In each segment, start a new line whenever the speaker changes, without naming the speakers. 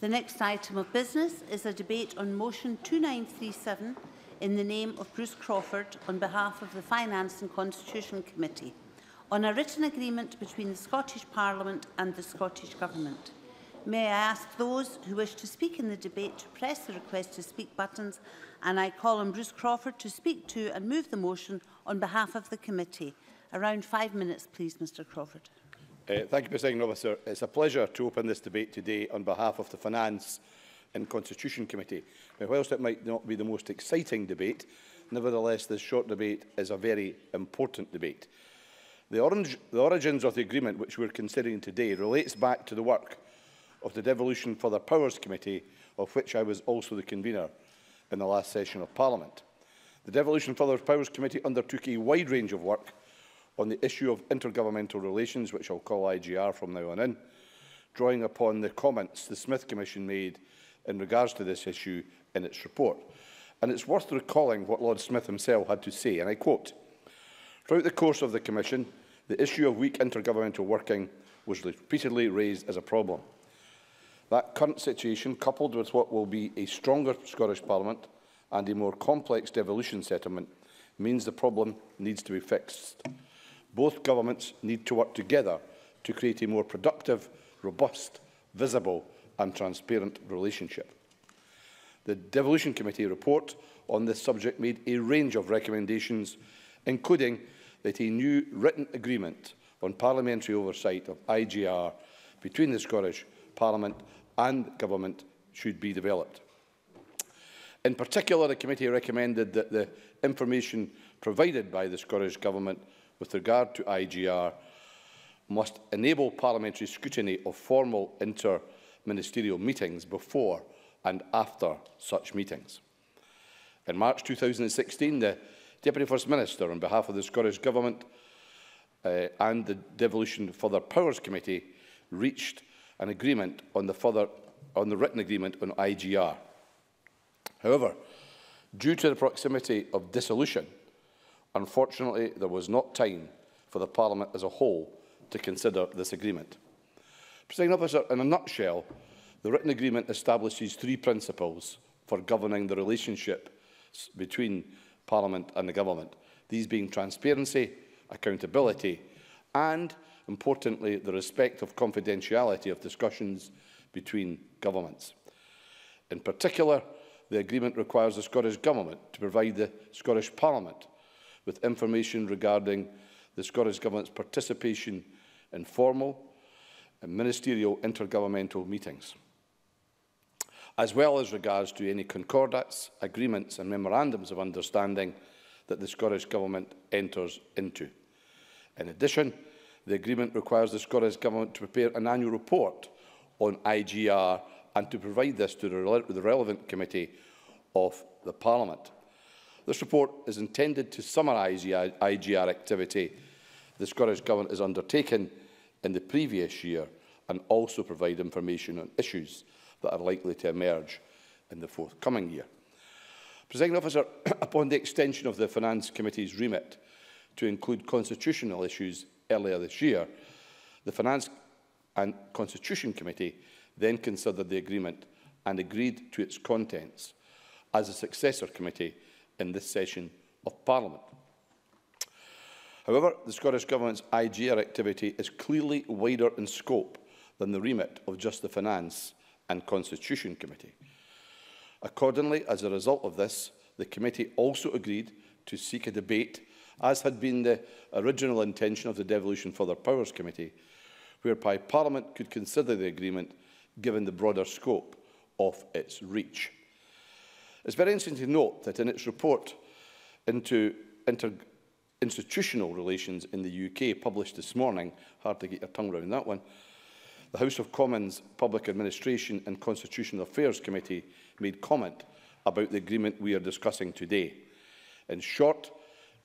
The next item of business is a debate on motion 2937 in the name of Bruce Crawford on behalf of the Finance and Constitution Committee on a written agreement between the Scottish Parliament and the Scottish Government. May I ask those who wish to speak in the debate to press the request to speak buttons, and I call on Bruce Crawford to speak to and move the motion on behalf of the committee. Around 5 minutes, please, Mr Crawford.
Thank you, Presiding Officer. It's a pleasure to open this debate today on behalf of the Finance and Constitution Committee. Now, whilst it might not be the most exciting debate, nevertheless this short debate is a very important debate. The origins of the agreement which we are considering today relates back to the work of the Devolution Further Powers Committee, of which I was also the convener in the last session of Parliament. The Devolution Further Powers Committee undertook a wide range of work on the issue of intergovernmental relations, which I'll call IGR from now on in, drawing upon the comments the Smith Commission made in regards to this issue in its report. And it's worth recalling what Lord Smith himself had to say, and I quote, "Throughout the course of the Commission, the issue of weak intergovernmental working was repeatedly raised as a problem. That current situation, coupled with what will be a stronger Scottish Parliament and a more complex devolution settlement, means the problem needs to be fixed. Both governments need to work together to create a more productive, robust, visible and transparent relationship." The Devolution Committee report on this subject made a range of recommendations, including that a new written agreement on parliamentary oversight of IGR between the Scottish Parliament and Government should be developed. In particular, the committee recommended that the information provided by the Scottish Government with regard to IGR must enable parliamentary scrutiny of formal inter-ministerial meetings before and after such meetings. In March 2016, the Deputy First Minister, on behalf of the Scottish Government and the Devolution Further Powers Committee, reached an agreement on the written agreement on IGR. However, due to the proximity of dissolution, unfortunately, there was not time for the Parliament as a whole to consider this agreement. Presiding Officer, in a nutshell, the written agreement establishes three principles for governing the relationship between Parliament and the Government, these being transparency, accountability and, importantly, the respect of confidentiality of discussions between governments. In particular, the agreement requires the Scottish Government to provide the Scottish Parliament with information regarding the Scottish Government's participation in formal and ministerial intergovernmental meetings, as well as regards to any concordats, agreements and memorandums of understanding that the Scottish Government enters into. In addition, the agreement requires the Scottish Government to prepare an annual report on IGR and to provide this to the relevant committee of the Parliament. This report is intended to summarise the IGR activity the Scottish Government has undertaken in the previous year and also provide information on issues that are likely to emerge in the forthcoming year. Presiding Officer, upon the extension of the Finance Committee's remit to include constitutional issues earlier this year, the Finance and Constitution Committee then considered the agreement and agreed to its contents as a successor committee in this session of Parliament. However, the Scottish Government's IGR activity is clearly wider in scope than the remit of just the Finance and Constitution Committee. Accordingly, as a result of this, the committee also agreed to seek a debate, as had been the original intention of the Devolution Further Powers Committee, whereby Parliament could consider the agreement given the broader scope of its reach. It's very interesting to note that in its report into institutional relations in the UK, published this morning, hard to get your tongue around that one, the House of Commons Public Administration and Constitutional Affairs Committee made comment about the agreement we are discussing today. In short,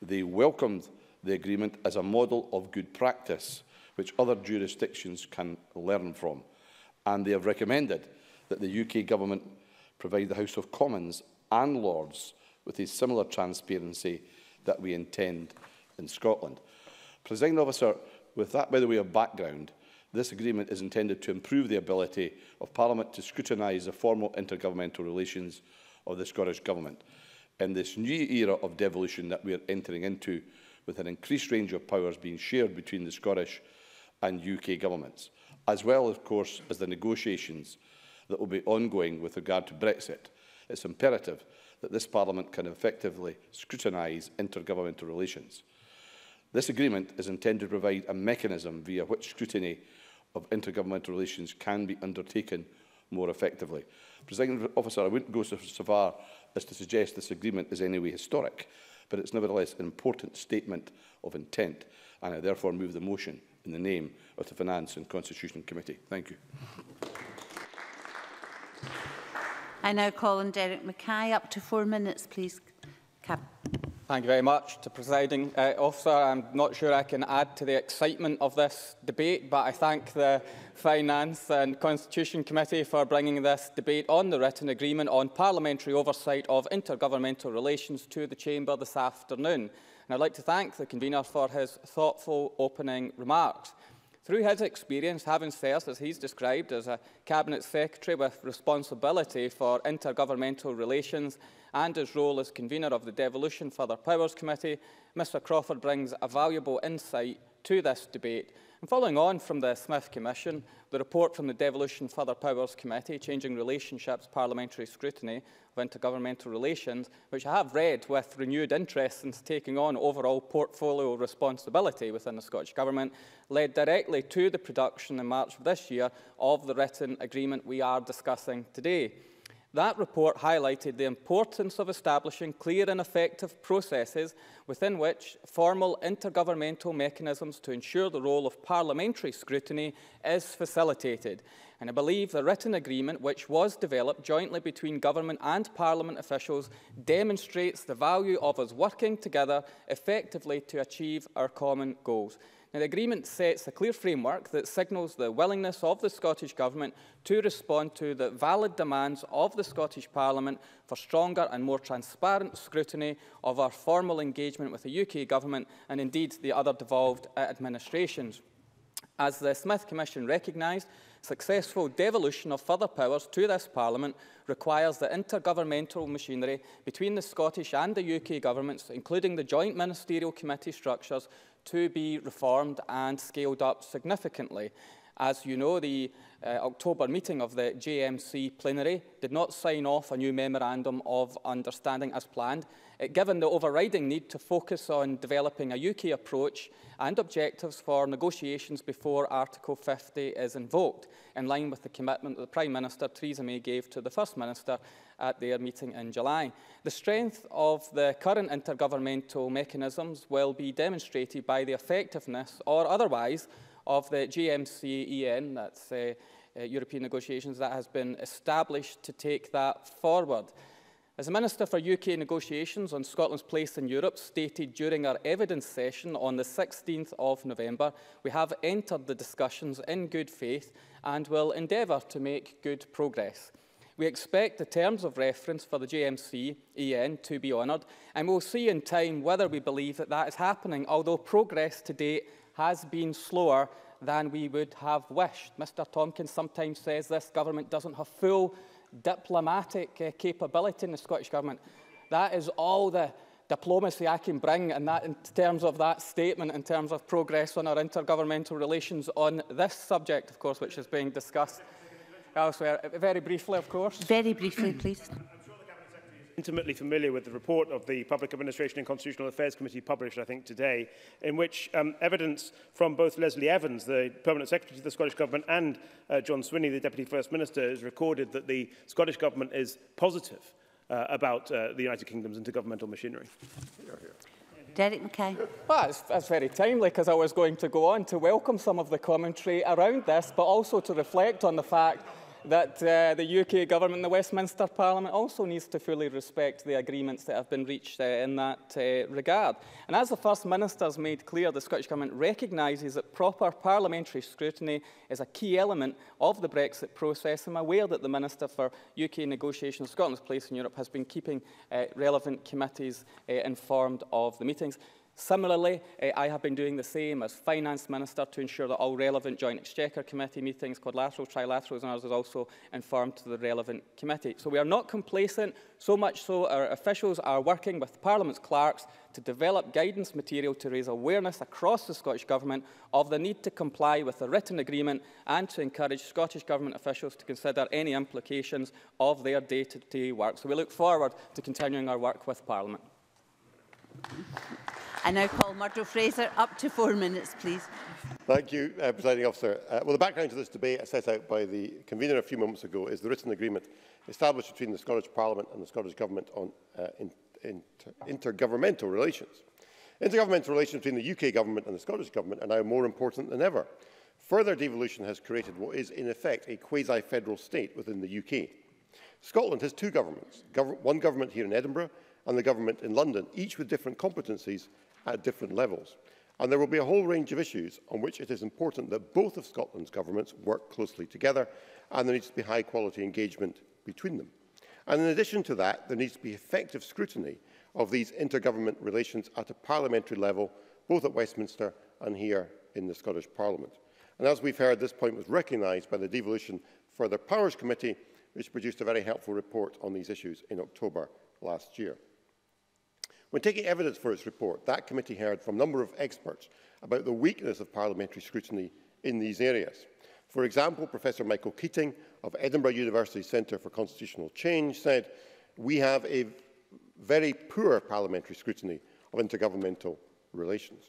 they welcomed the agreement as a model of good practice, which other jurisdictions can learn from, and they have recommended that the UK Government provide the House of Commons and Lords with a similar transparency that we intend in Scotland. Presiding Officer, with that by the way of background, This agreement is intended to improve the ability of Parliament to scrutinise the formal intergovernmental relations of the Scottish Government in this new era of devolution that we are entering into, with an increased range of powers being shared between the Scottish and UK governments, as well, of course, as the negotiations that will be ongoing with regard to Brexit. It's imperative that this Parliament can effectively scrutinise intergovernmental relations. This agreement is intended to provide a mechanism via which scrutiny of intergovernmental relations can be undertaken more effectively. Presiding Officer, I wouldn't go so far as to suggest this agreement is in any way historic, but it's nevertheless an important statement of intent, and I therefore move the motion in the name of the Finance and Constitution Committee. Thank you.
I now call on Derek Mackay. Up to 4 minutes, please.
Thank you very much to Presiding Officer. I'm not sure I can add to the excitement of this debate, but I thank the Finance and Constitution Committee for bringing this debate on the written agreement on parliamentary oversight of intergovernmental relations to the Chamber this afternoon. And I'd like to thank the convener for his thoughtful opening remarks. Through his experience, having served, as he's described, as a Cabinet Secretary with responsibility for intergovernmental relations and his role as convener of the Devolution Further Powers Committee, Mr Crawford brings a valuable insight to this debate. And following on from the Smith Commission, the report from the Devolution Further Powers Committee, Changing Relationships, Parliamentary Scrutiny of Intergovernmental Relations, which I have read with renewed interest since taking on overall portfolio responsibility within the Scottish Government, led directly to the production in March of this year of the written agreement we are discussing today. That report highlighted the importance of establishing clear and effective processes within which formal intergovernmental mechanisms to ensure the role of parliamentary scrutiny is facilitated. And I believe the written agreement, which was developed jointly between Government and Parliament officials, demonstrates the value of us working together effectively to achieve our common goals. Now, the agreement sets a clear framework that signals the willingness of the Scottish Government to respond to the valid demands of the Scottish Parliament for stronger and more transparent scrutiny of our formal engagement with the UK Government and indeed the other devolved administrations. As the Smith Commission recognised, successful devolution of further powers to this Parliament requires the intergovernmental machinery between the Scottish and the UK governments, including the joint ministerial committee structures, to be reformed and scaled up significantly. As you know, the October meeting of the JMC plenary did not sign off a new memorandum of understanding as planned, given the overriding need to focus on developing a UK approach and objectives for negotiations before Article 50 is invoked, in line with the commitment that the Prime Minister, Theresa May, gave to the First Minister at their meeting in July. The strength of the current intergovernmental mechanisms will be demonstrated by the effectiveness or otherwise of the GMC-EN, that's European negotiations, that has been established to take that forward. As the Minister for UK Negotiations on Scotland's Place in Europe stated during our evidence session on the 16th of November, we have entered the discussions in good faith and will endeavour to make good progress. We expect the terms of reference for the GMC-EN to be honoured, and we'll see in time whether we believe that that is happening, although progress to date has been slower than we would have wished. Mr Tompkins sometimes says this government doesn't have full diplomatic capability in the Scottish Government. That is all the diplomacy I can bring in terms of that statement, in terms of progress on our intergovernmental relations on this subject, of course, which is being discussed elsewhere. Very briefly, of course.
Very briefly, please.
Intimately familiar with the report of the Public Administration and Constitutional Affairs Committee published, I think, today, in which evidence from both Leslie Evans, the Permanent Secretary to the Scottish Government, and John Swinney, the Deputy First Minister, is recorded that the Scottish Government is positive about the United Kingdom's intergovernmental machinery.
Derek Mackay.
Well, that's very timely, because I was going to go on to welcome some of the commentary around this, but also to reflect on the fact that the UK Government and the Westminster Parliament also needs to fully respect the agreements that have been reached in that regard. And as the First Minister has made clear, the Scottish Government recognises that proper parliamentary scrutiny is a key element of the Brexit process. I'm aware that the Minister for UK Negotiations, Scotland's Place in Europe, has been keeping relevant committees informed of the meetings. Similarly, I have been doing the same as Finance Minister to ensure that all relevant Joint Exchequer Committee meetings, quadrilaterals, trilaterals and others, is also informed to the relevant committee. So we are not complacent, so much so our officials are working with Parliament's clerks to develop guidance material to raise awareness across the Scottish Government of the need to comply with the written agreement and to encourage Scottish Government officials to consider any implications of their day-to-day work. So we look forward to continuing our work with Parliament.
I now call Murdo Fraser. Up to 4 minutes, please.
Thank you, Presiding Officer. Well, the background to this debate, as set out by the convener a few moments ago, is the written agreement established between the Scottish Parliament and the Scottish Government on intergovernmental relations. Intergovernmental relations between the UK Government and the Scottish Government are now more important than ever. Further devolution has created what is, in effect, a quasi-federal state within the UK. Scotland has two governments, one government here in Edinburgh and the government in London, each with different competencies at different levels. And there will be a whole range of issues on which it is important that both of Scotland's governments work closely together, and there needs to be high-quality engagement between them. And in addition to that, there needs to be effective scrutiny of these intergovernment relations at a parliamentary level, both at Westminster and here in the Scottish Parliament. And as we've heard, this point was recognised by the Devolution Further Powers Committee, which produced a very helpful report on these issues in October last year. When taking evidence for its report, that committee heard from a number of experts about the weakness of parliamentary scrutiny in these areas. For example, Professor Michael Keating of Edinburgh University Centre for Constitutional Change said, "We have a very poor parliamentary scrutiny of intergovernmental relations."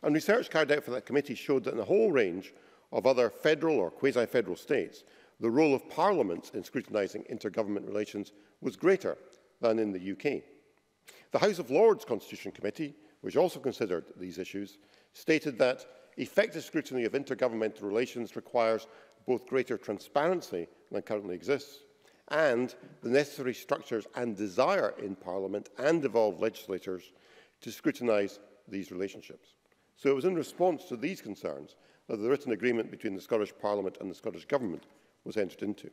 And research carried out for that committee showed that in a whole range of other federal or quasi-federal states, the role of parliaments in scrutinising intergovernment relations was greater than in the UK. The House of Lords Constitution Committee, which also considered these issues, stated that effective scrutiny of intergovernmental relations requires both greater transparency than currently exists and the necessary structures and desire in Parliament and devolved legislators to scrutinise these relationships. So it was in response to these concerns that the written agreement between the Scottish Parliament and the Scottish Government was entered into.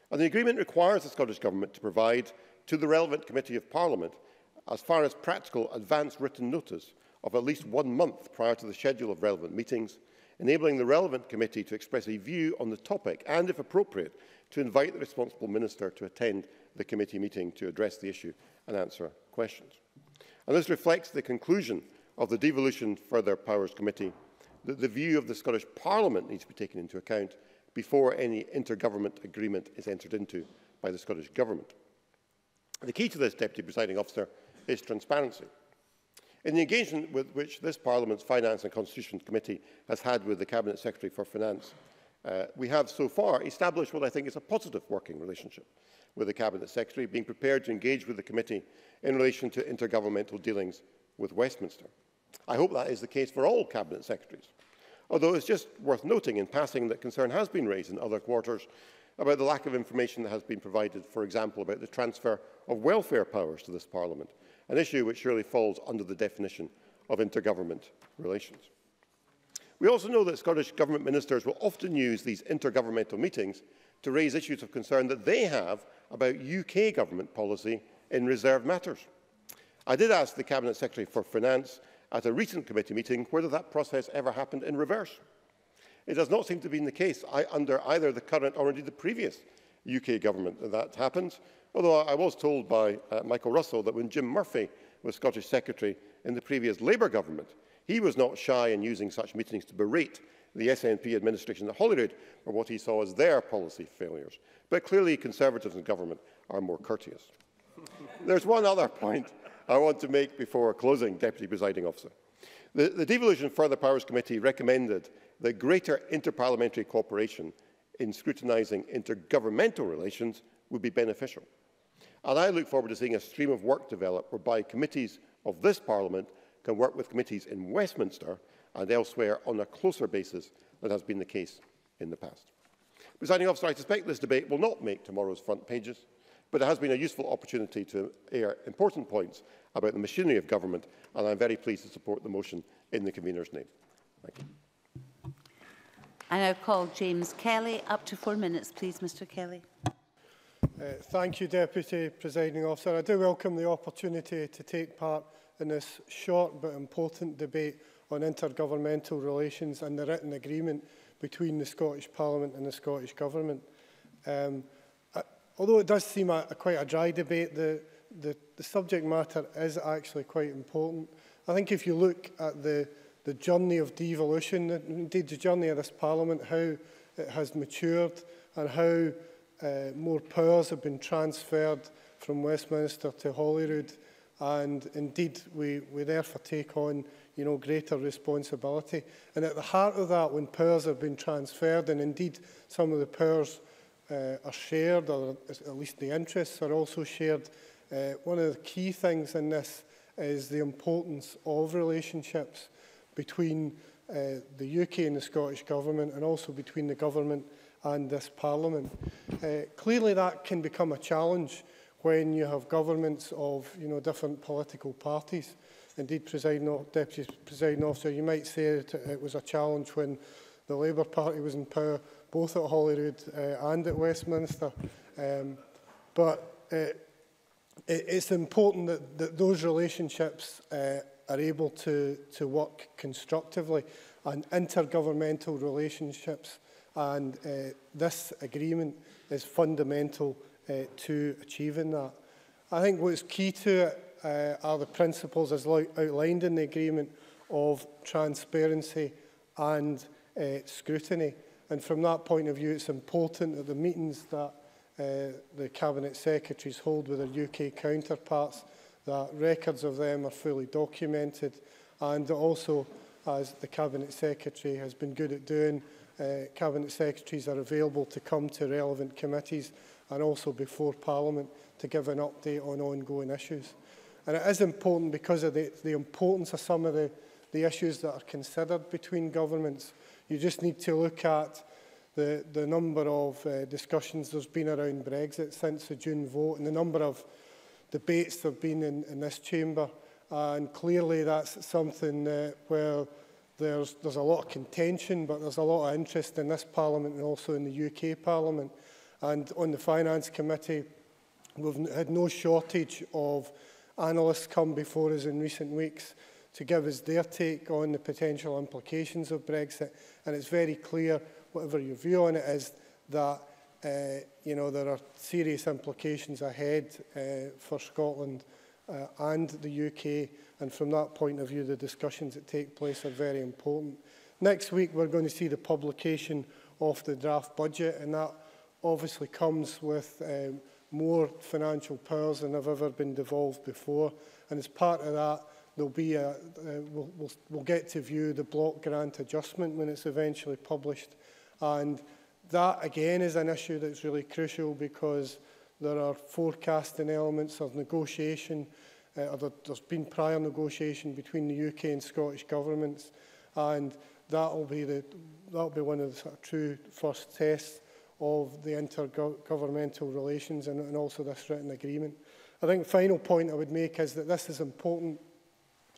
And the agreement requires the Scottish Government to provide to the relevant Committee of Parliament, as far as practical, advance written notice of at least 1 month prior to the schedule of relevant meetings, enabling the relevant committee to express a view on the topic and, if appropriate, to invite the responsible minister to attend the committee meeting to address the issue and answer questions. And this reflects the conclusion of the Devolution Further Powers Committee that the view of the Scottish Parliament needs to be taken into account before any intergovernment agreement is entered into by the Scottish Government. The key to this, Deputy Presiding Officer, is transparency. In the engagement with which this Parliament's Finance and Constitution Committee has had with the Cabinet Secretary for Finance, we have so far established what I think is a positive working relationship with the Cabinet Secretary, being prepared to engage with the committee in relation to intergovernmental dealings with Westminster. I hope that is the case for all Cabinet Secretaries, although it's just worth noting in passing that concern has been raised in other quarters about the lack of information that has been provided, for example, about the transfer of welfare powers to this Parliament, an issue which surely falls under the definition of intergovernment relations. We also know that Scottish Government ministers will often use these intergovernmental meetings to raise issues of concern that they have about UK government policy in reserved matters. I did ask the Cabinet Secretary for Finance at a recent committee meeting whether that process ever happened in reverse. It does not seem to be the case under either the current or indeed the previous UK government that happened, although I was told by Michael Russell that when Jim Murphy was Scottish Secretary in the previous Labour government, he was not shy in using such meetings to berate the SNP administration at Holyrood for what he saw as their policy failures. But clearly Conservatives in government are more courteous. There's one other point I want to make before closing, Deputy Presiding Officer. The Devolution Further Powers Committee recommended that greater interparliamentary cooperation in scrutinising intergovernmental relations would be beneficial. And I look forward to seeing a stream of work develop whereby committees of this Parliament can work with committees in Westminster and elsewhere on a closer basis than has been the case in the past. Presiding Officer, I suspect this debate will not make tomorrow's front pages, but it has been a useful opportunity to air important points about the machinery of government, and I am very pleased to support the motion in the convener's name. Thank you.
I now call James Kelly. Up to 4 minutes, please, Mr Kelly.
Thank you, Deputy Presiding Officer. I do welcome the opportunity to take part in this short but important debate on intergovernmental relations and the written agreement between the Scottish Parliament and the Scottish Government. Although it does seem quite a dry debate, the subject matter is actually quite important. I think if you look at the journey of devolution, indeed the journey of this Parliament, how it has matured and how more powers have been transferred from Westminster to Holyrood, and indeed we therefore take on greater responsibility. And at the heart of that, when powers have been transferred, and indeed some of the powers are shared, or at least the interests are also shared, one of the key things in this is the importance of relationships between the UK and the Scottish Government, and also between the Government and this Parliament. Clearly that can become a challenge when you have governments of different political parties. Indeed, Deputy Presiding Officer, you might say that it was a challenge when the Labour Party was in power, both at Holyrood and at Westminster. But it's important that those relationships are able to work constructively, and intergovernmental relationships, and this agreement is fundamental to achieving that. I think what's key to it are the principles as outlined in the agreement of transparency and scrutiny. And from that point of view, it's important that the meetings that the Cabinet Secretaries hold with their UK counterparts, that records of them are fully documented, and also, as the Cabinet Secretary has been good at doing, Cabinet Secretaries are available to come to relevant committees and also before Parliament to give an update on ongoing issues. And it is important because of the importance of some of the issues that are considered between governments. You just need to look at the number of discussions there's been around Brexit since the June vote, and the number of debates there have been in this chamber. And clearly that's something where there's a lot of contention, but there's a lot of interest in this Parliament and also in the UK Parliament. And on the Finance Committee, we've had no shortage of analysts come before us in recent weeks to give us their take on the potential implications of Brexit. And it's very clear, whatever your view on it is, that there are serious implications ahead for Scotland and the UK. And from that point of view, the discussions that take place are very important. Next week, we're going to see the publication of the draft budget, and that obviously comes with more financial powers than have ever been devolved before. And as part of that, there'll be we'll get to view the block grant adjustment when it's eventually published. And that, again, is an issue that's really crucial, because there are forecasting elements of negotiation. There's been prior negotiation between the UK and Scottish governments, and that'll be one of the sort of true first tests of the intergovernmental relations and also this written agreement. I think the final point I would make is that this is important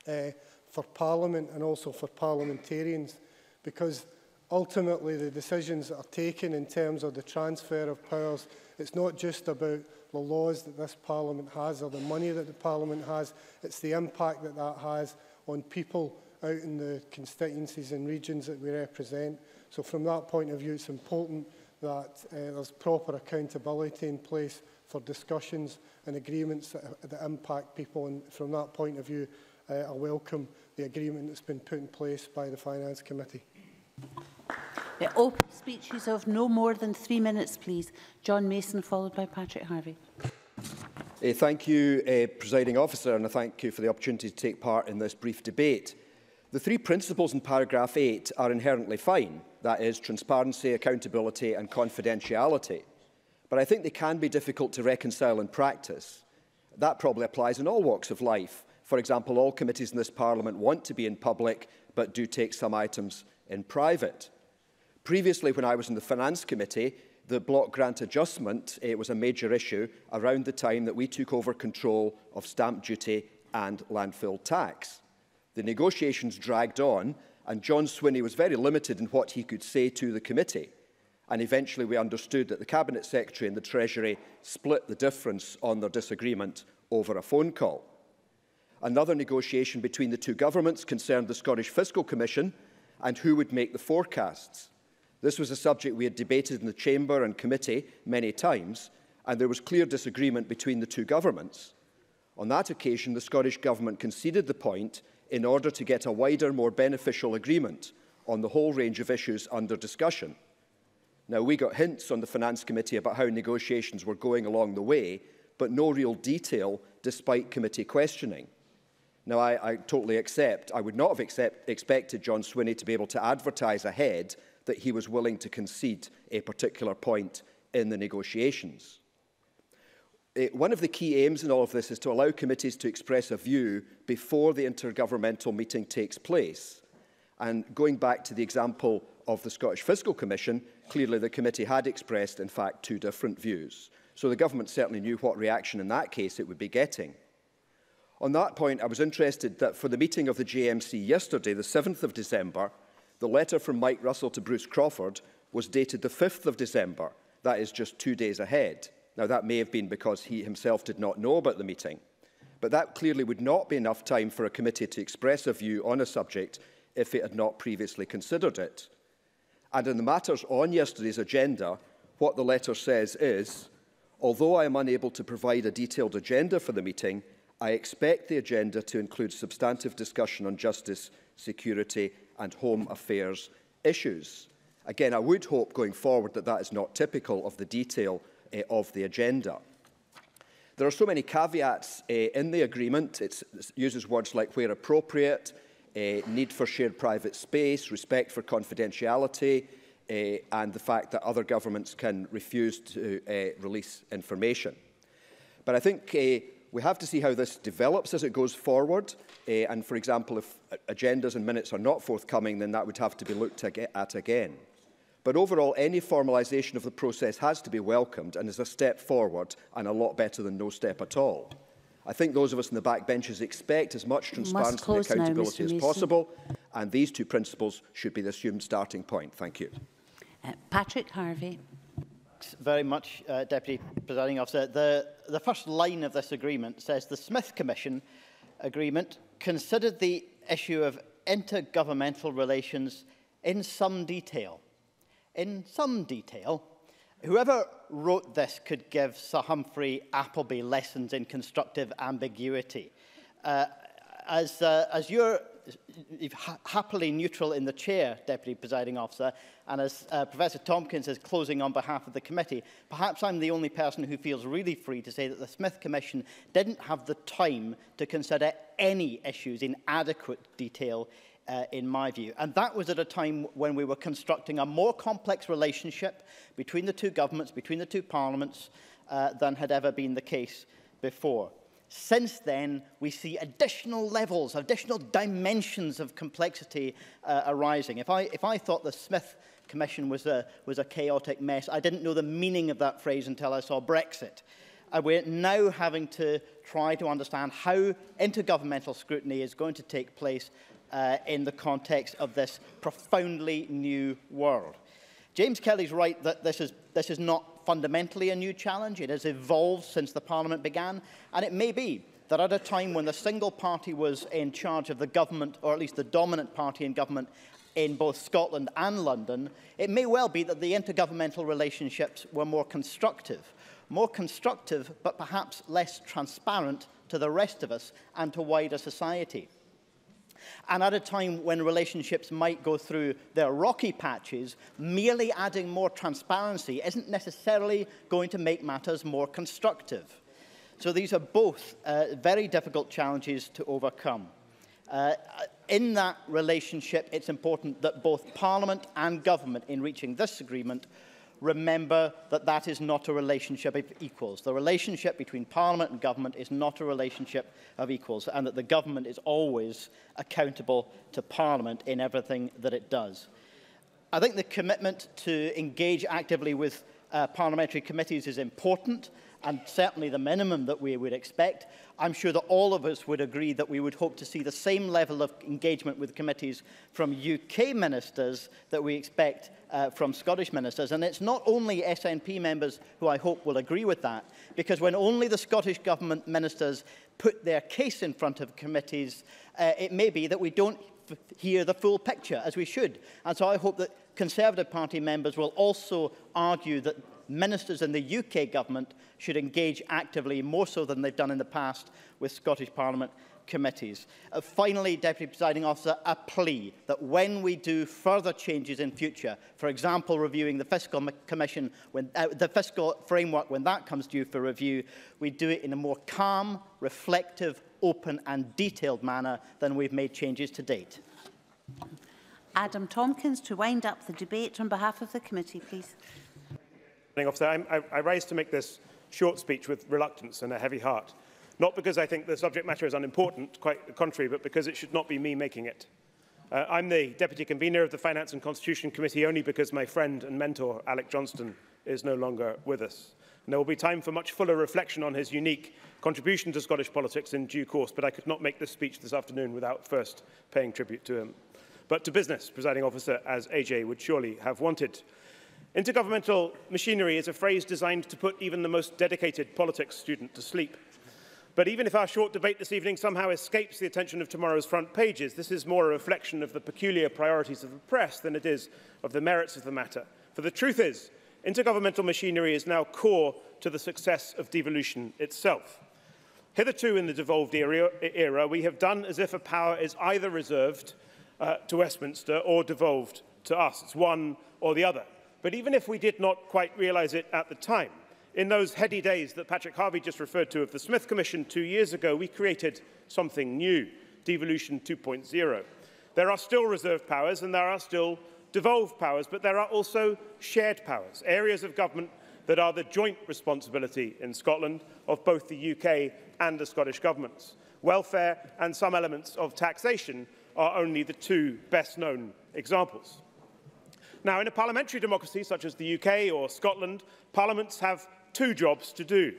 for Parliament and also for parliamentarians, because ultimately the decisions that are taken in terms of the transfer of powers, it's not just about the laws that this Parliament has or the money that the Parliament has, it's the impact that that has on people out in the constituencies and regions that we represent. So from that point of view, it's important that there's proper accountability in place for discussions and agreements that impact people. And from that point of view, I welcome the agreement that's been put in place by the Finance Committee.
Open speeches of no more than 3 minutes, please. John Mason, followed by Patrick Harvey.
Thank you, Presiding Officer, and I thank you for the opportunity to take part in this brief debate. The three principles in paragraph 8 are inherently fine, that is, transparency, accountability and confidentiality. But I think they can be difficult to reconcile in practice. That probably applies in all walks of life. For example, all committees in this Parliament want to be in public, but do take some items in private. Previously, when I was in the Finance Committee, the block grant adjustment was a major issue around the time that we took over control of stamp duty and landfill tax. The negotiations dragged on, and John Swinney was very limited in what he could say to the committee. And eventually we understood that the Cabinet Secretary and the Treasury split the difference on their disagreement over a phone call. Another negotiation between the two governments concerned the Scottish Fiscal Commission and who would make the forecasts. This was a subject we had debated in the Chamber and Committee many times, and there was clear disagreement between the two governments. On that occasion, the Scottish Government conceded the point in order to get a wider, more beneficial agreement on the whole range of issues under discussion. Now, we got hints on the Finance Committee about how negotiations were going along the way, but no real detail despite committee questioning. Now, I totally accept, I would not have expected John Swinney to be able to advertise ahead that he was willing to concede a particular point in the negotiations. One of the key aims in all of this is to allow committees to express a view before the intergovernmental meeting takes place. And going back to the example of the Scottish Fiscal Commission, clearly the committee had expressed, in fact, two different views. So the government certainly knew what reaction in that case it would be getting. On that point, I was interested that for the meeting of the JMC yesterday, the 7th of December, the letter from Mike Russell to Bruce Crawford was dated the 5th of December. That is just 2 days ahead. Now, that may have been because he himself did not know about the meeting, but that clearly would not be enough time for a committee to express a view on a subject if it had not previously considered it. And in the matters on yesterday's agenda, what the letter says is, although I am unable to provide a detailed agenda for the meeting, I expect the agenda to include substantive discussion on justice, security and home affairs issues. Again, I would hope going forward that that is not typical of the detail of the agenda. There are so many caveats in the agreement. It uses words like where appropriate, need for shared private space, respect for confidentiality, and the fact that other governments can refuse to release information. But I think we have to see how this develops as it goes forward. And, for example, if agendas and minutes are not forthcoming, then that would have to be looked at again. But overall, any formalisation of the process has to be welcomed and is a step forward and a lot better than no step at all. I think those of us in the backbenches expect as much transparency and accountability as possible, and these two principles should be the assumed starting point. Thank you.
Patrick Harvey.
Thanks very much, Deputy Presiding Officer. The first line of this agreement says the Smith Commission agreement considered the issue of intergovernmental relations in some detail. In some detail. Whoever wrote this could give Sir Humphrey Appleby lessons in constructive ambiguity. As you're happily neutral in the chair, Deputy Presiding Officer, and as Professor Tompkins is closing on behalf of the committee, perhaps I'm the only person who feels really free to say that the Smith Commission didn't have the time to consider any issues in adequate detail in my view. And that was at a time when we were constructing a more complex relationship between the two governments, between the two parliaments, than had ever been the case before. Since then, we see additional levels, additional dimensions of complexity arising. If I thought the Smith Commission was a chaotic mess, I didn't know the meaning of that phrase until I saw Brexit. We're now having to try to understand how intergovernmental scrutiny is going to take place in the context of this profoundly new world. James Kelly's right that this is not fundamentally a new challenge. It has evolved since the Parliament began, and it may be that at a time when the single party was in charge of the government, or at least the dominant party in government in both Scotland and London, it may well be that the intergovernmental relationships were more constructive but perhaps less transparent to the rest of us and to wider society. And at a time when relationships might go through their rocky patches, merely adding more transparency isn't necessarily going to make matters more constructive. So these are both very difficult challenges to overcome. In that relationship, it's important that both Parliament and Government, in reaching this agreement, remember that that is not a relationship of equals. The relationship between Parliament and Government is not a relationship of equals, and that the Government is always accountable to Parliament in everything that it does. I think the commitment to engage actively with parliamentary committees is important, and certainly the minimum that we would expect. I'm sure that all of us would agree that we would hope to see the same level of engagement with committees from UK ministers that we expect from Scottish ministers. And it's not only SNP members who I hope will agree with that, because when only the Scottish Government ministers put their case in front of committees, it may be that we don't hear the full picture as we should. And so I hope that Conservative Party members will also argue that ministers in the UK Government should engage actively, more so than they've done in the past, with Scottish Parliament committees. Finally, Deputy Presiding Officer, a plea that when we do further changes in future, for example, reviewing the Fiscal Commission, the fiscal framework when that comes due for review, we do it in a more calm, reflective, open and detailed manner than we've made changes to date.
Adam Tompkins, to wind up the debate on behalf of the committee, please.
Officer, I rise to make this short speech with reluctance and a heavy heart. Not because I think the subject matter is unimportant, quite the contrary, but because it should not be me making it. I'm the Deputy Convener of the Finance and Constitution Committee only because my friend and mentor, Alec Johnston, is no longer with us. And there will be time for much fuller reflection on his unique contribution to Scottish politics in due course, but I could not make this speech this afternoon without first paying tribute to him. But to business, Presiding Officer, as AJ would surely have wanted. Intergovernmental machinery is a phrase designed to put even the most dedicated politics student to sleep. But even if our short debate this evening somehow escapes the attention of tomorrow's front pages, this is more a reflection of the peculiar priorities of the press than it is of the merits of the matter. For the truth is, intergovernmental machinery is now core to the success of devolution itself. Hitherto in the devolved era, we have done as if a power is either reserved to Westminster or devolved to us. It's one or the other. But even if we did not quite realise it at the time, in those heady days that Patrick Harvey just referred to of the Smith Commission 2 years ago, we created something new, devolution 2.0. There are still reserved powers and there are still devolved powers, but there are also shared powers, areas of government that are the joint responsibility in Scotland of both the UK and the Scottish governments. Welfare and some elements of taxation are only the two best-known examples. Now, in a parliamentary democracy such as the UK or Scotland, parliaments have two jobs to do.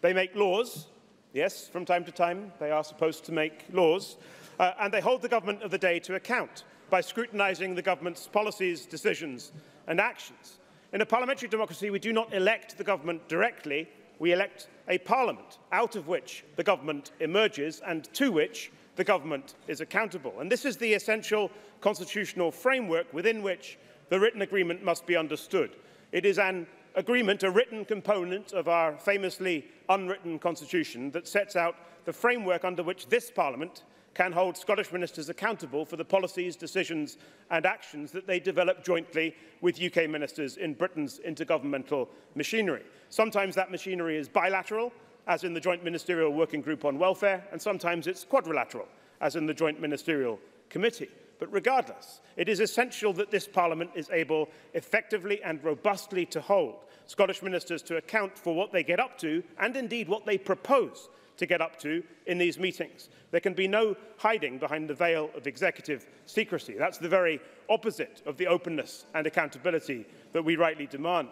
They make laws. Yes, from time to time, they are supposed to make laws. And they hold the government of the day to account by scrutinising the government's policies, decisions and actions. In a parliamentary democracy, we do not elect the government directly. We elect a parliament, out of which the government emerges and to which the government is accountable. And this is the essential constitutional framework within which the written agreement must be understood. It is an agreement, a written component of our famously unwritten constitution that sets out the framework under which this Parliament can hold Scottish ministers accountable for the policies, decisions and actions that they develop jointly with UK ministers in Britain's intergovernmental machinery. Sometimes that machinery is bilateral, as in the Joint Ministerial Working Group on Welfare, and sometimes it's quadrilateral, as in the Joint Ministerial Committee. But regardless, it is essential that this Parliament is able effectively and robustly to hold Scottish ministers to account for what they get up to and indeed what they propose to get up to in these meetings. There can be no hiding behind the veil of executive secrecy. That's the very opposite of the openness and accountability that we rightly demand.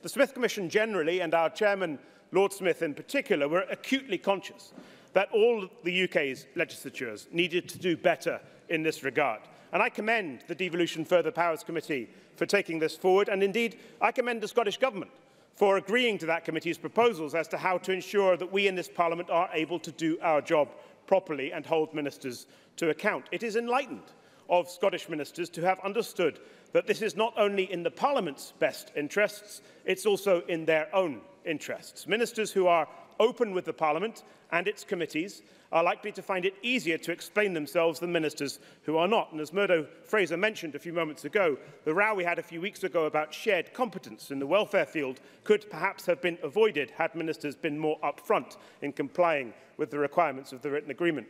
The Smith Commission generally, and our chairman, Lord Smith in particular, were acutely conscious that all the UK's legislatures needed to do better in this regard. And I commend the Devolution Further Powers Committee for taking this forward, and indeed I commend the Scottish Government for agreeing to that committee's proposals as to how to ensure that we in this Parliament are able to do our job properly and hold ministers to account. It is enlightened of Scottish ministers to have understood that this is not only in the Parliament's best interests, it's also in their own interests. Ministers who are open with the Parliament and its committees are likely to find it easier to explain themselves than ministers who are not. And as Murdo Fraser mentioned a few moments ago, the row we had a few weeks ago about shared competence in the welfare field could perhaps have been avoided had ministers been more upfront in complying with the requirements of the written agreement.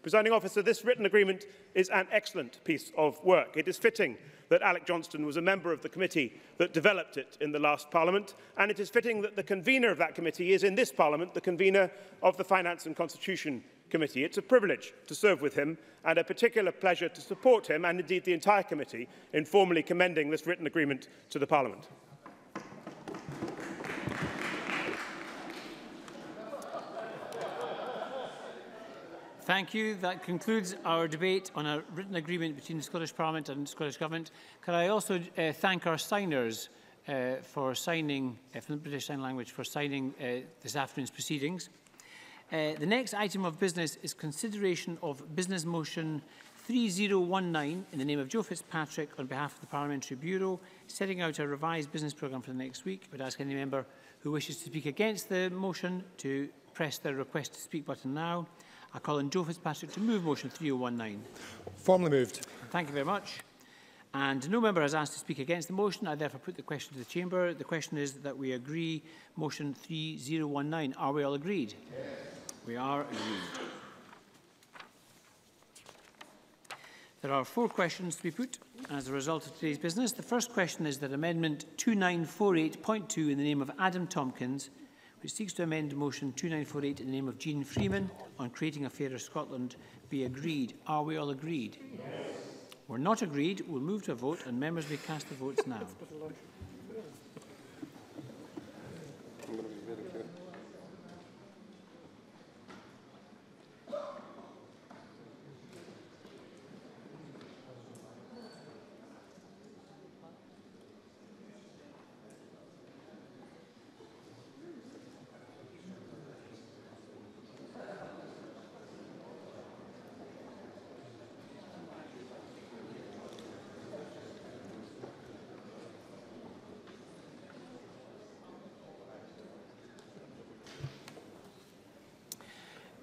Presiding Officer, this written agreement is an excellent piece of work. It is fitting that Alec Johnston was a member of the committee that developed it in the last Parliament, and it is fitting that the convener of that committee is in this Parliament the convener of the Finance and Constitution Committee. It's a privilege to serve with him and a particular pleasure to support him and indeed the entire committee in formally commending this written agreement to the Parliament.
Thank you. That concludes our debate on a written agreement between the Scottish Parliament and the Scottish Government. Can I also thank our signers for signing, from the British Sign Language, for signing this afternoon's proceedings. The next item of business is consideration of Business Motion 3019 in the name of Joe Fitzpatrick on behalf of the Parliamentary Bureau, setting out a revised business programme for the next week. I would ask any member who wishes to speak against the motion to press the request to speak button now. I call on Joe Fitzpatrick to move motion 3019.
Formally moved.
Thank you very much. And no member has asked to speak against the motion. I therefore put the question to the Chamber. The question is that we agree motion 3019. Are we all agreed? Yes. We are agreed. There are 4 questions to be put as a result of today's business. The first question is that Amendment 2948.2 in the name of Adam Tompkins, which seeks to amend motion 2948 in the name of Jean Freeman on creating a fairer Scotland, be agreed. Are we all agreed? Yes. We're not agreed. We'll move to a vote and members may cast their votes now.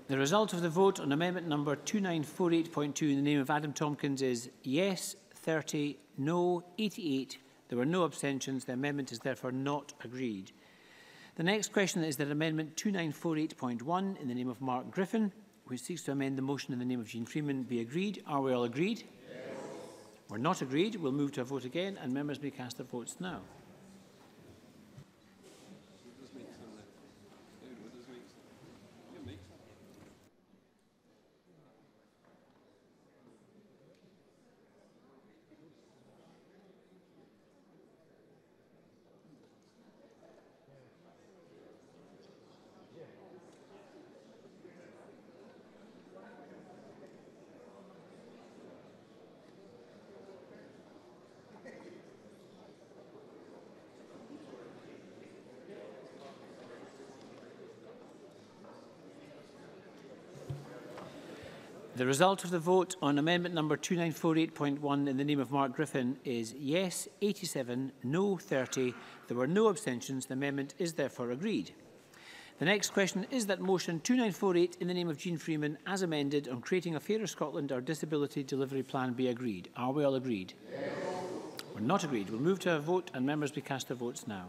The result of the vote on amendment number 2948.2 in the name of Adam Tompkins is yes 30, no 88. There were no abstentions. The amendment is therefore not agreed. The next question is that amendment 2948.1 in the name of Mark Griffin, which seeks to amend the motion in the name of Jean Freeman, be agreed. Are we all agreed? Yes. We're not agreed. We'll move to a vote again and members may cast their votes now. The result of the vote on amendment number 2948.1 in the name of Mark Griffin is yes 87, no 30. There were no abstentions. The amendment is therefore agreed. The next question is that motion 2948 in the name of Jean Freeman as amended on creating a fairer Scotland, our disability delivery plan, be agreed. Are we all agreed? Yes. We're not agreed. We'll move to a vote and members may cast their votes now.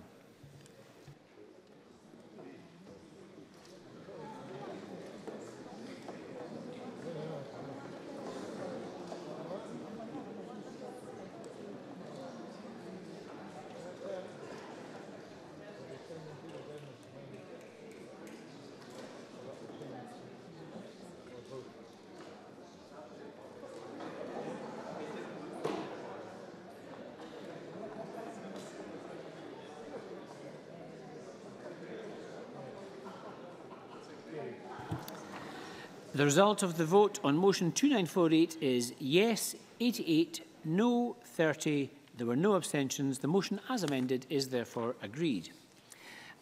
The result of the vote on motion 2948 is yes 88, no 30. There were no abstentions. The motion as amended is therefore agreed.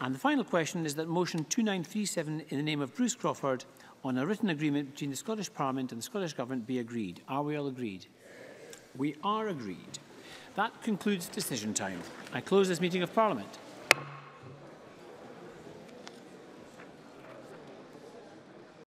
And the final question is that motion 2937 in the name of Bruce Crawford on a written agreement between the Scottish Parliament and the Scottish Government be agreed. Are we all agreed? We are agreed. That concludes decision time. I close this meeting of Parliament.